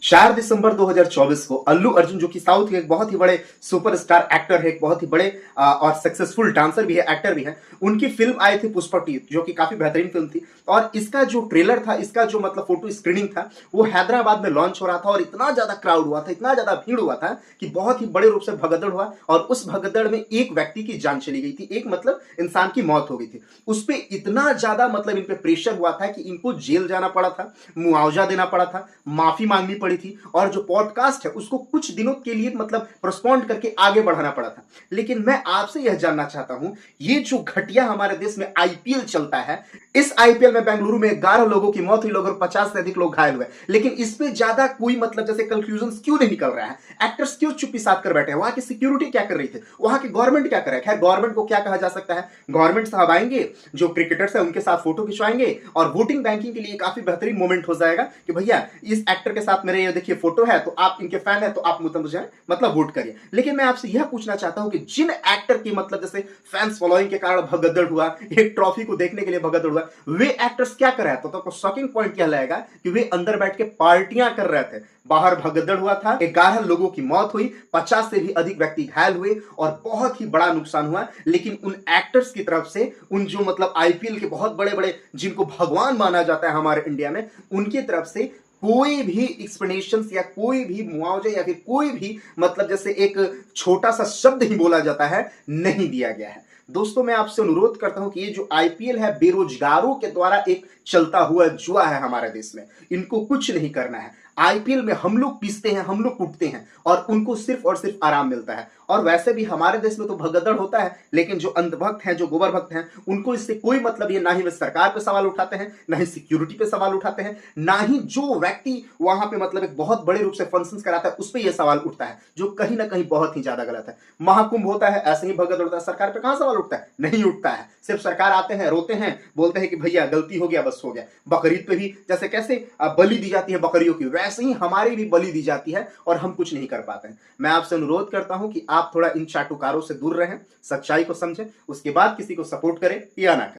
4 दिसंबर 2024 को अल्लू अर्जुन, जो कि साउथ के एक बहुत ही बड़े सुपरस्टार एक्टर है, एक बहुत ही बड़े और सक्सेसफुल डांसर भी है, एक्टर भी है, उनकी फिल्म आई थी पुष्पा 2, जो कि काफी बेहतरीन फिल्म थी। और इसका जो ट्रेलर था, इसका जो मतलब फोटो स्क्रीनिंग था, वो हैदराबाद में लॉन्च हो रहा था और इतना ज्यादा क्राउड हुआ था, इतना ज्यादा भीड़ हुआ था कि बहुत ही बड़े रूप से भगदड़ हुआ और उस भगदड़ में एक व्यक्ति की जान चली गई थी, एक मतलब इंसान की मौत हो गई थी। उस पर इतना ज्यादा मतलब इन पे प्रेशर हुआ था कि इनको जेल जाना पड़ा था, मुआवजा देना पड़ा था, माफी मांगनी पड़ी थी और जो पॉडकास्ट है उसको कुछ दिनों के लिए मतलब पोस्टपोन करके आगे बढ़ाना पड़ा था। लेकिन मैं आपसे यह जानना चाहता हूं, ये जो घटिया हमारे देश में आईपीएल चलता है, इस आईपीएल में बेंगलुरु में 11 लोगों की मौत हुई, लोग 50 से अधिक लोग घायल हुए, लेकिन इस पे ज्यादा कोई मतलब जैसे कंक्लूजन क्यों नहीं निकल रहा है? एक्टर्स क्यों चुप्पी साध कर बैठे हैं? वहां की सिक्योरिटी क्या कर रही थी? वहां की गवर्नमेंट क्या कर रहा है? खैर, गवर्नमेंट को क्या कहा जा सकता है? गवर्नमेंट साहब आएंगे, जो क्रिकेटर्स है उनके साथ फोटो खिंचवाएंगे और वोटिंग बैंकिंग के लिए काफी बेहतरीन मोमेंट हो जाएगा कि भैया इस एक्टर के साथ मेरे ये देखिए फोटो है, तो आप इनके फैन है तो आप मुझे मतलब वोट करिए। लेकिन मैं आपसे यह पूछना चाहता हूं कि जिन एक्टर की मतलब जैसे फैंस फॉलोइंग के कारण भगदड़ हुआ, एक ट्रॉफी को देखने के लिए भगदड़ हुआ, वे एक्टर्स क्या कर रहे थे? तो शॉकिंग पॉइंट क्या लगेगा कि वे अंदर बैठ के पार्टियां कर रहे थे। बाहर भगदड़ हुआ था, 11 लोगों की मौत हुई, 50 से भी अधिक व्यक्ति घायल हुए और बहुत ही बड़ा नुकसान हुआ। लेकिन उन एक्टर्स की तरफ से, उन जो मतलब आईपीएल के बहुत बड़े बड़े जिनको भगवान माना जाता है हमारे इंडिया में, उनकी तरफ से कोई भी एक्सप्लेनेशन या कोई भी मुआवजा या फिर कोई भी मतलब जैसे एक छोटा सा शब्द ही बोला जाता है, नहीं दिया गया है। दोस्तों, मैं आपसे अनुरोध करता हूं कि ये जो आईपीएल है, बेरोजगारों के द्वारा एक चलता हुआ जुआ है हमारे देश में, इनको कुछ नहीं करना है। आईपीएल में हम लोग पीसते हैं, हम लोग कूटते हैं और उनको सिर्फ और सिर्फ आराम मिलता है। और वैसे भी हमारे देश में तो भगदड़ होता है, लेकिन जो अंधभक्त हैं, जो गोबर भक्त हैं, उनको इससे कोई मतलब ये ना ही वे सरकार पे सवाल उठाते हैं, ना ही सिक्योरिटी पे सवाल उठाते हैं, ना ही जो व्यक्ति वहां पे मतलब एक बहुत बड़े रूप से फंक्शंस कराता है उस पर यह सवाल उठता है, जो कहीं ना कहीं बहुत ही ज्यादा गलत है। महाकुंभ होता है, ऐसे ही भगदड़ होता है, सरकार पे कहां सवाल उठता है? नहीं उठता है। सिर्फ सरकार आते हैं, रोते हैं, बोलते हैं कि भैया गलती हो गया, बस हो गया। बकरीद पे भी जैसे कैसे बलि दी जाती है बकरियों की, वैसे ही हमारी भी बलि दी जाती है और हम कुछ नहीं कर पाते हैं। मैं आपसे अनुरोध करता हूं कि आप थोड़ा इन चाटुकारों से दूर रहें, सच्चाई को समझें, उसके बाद किसी को सपोर्ट करें या ना करें।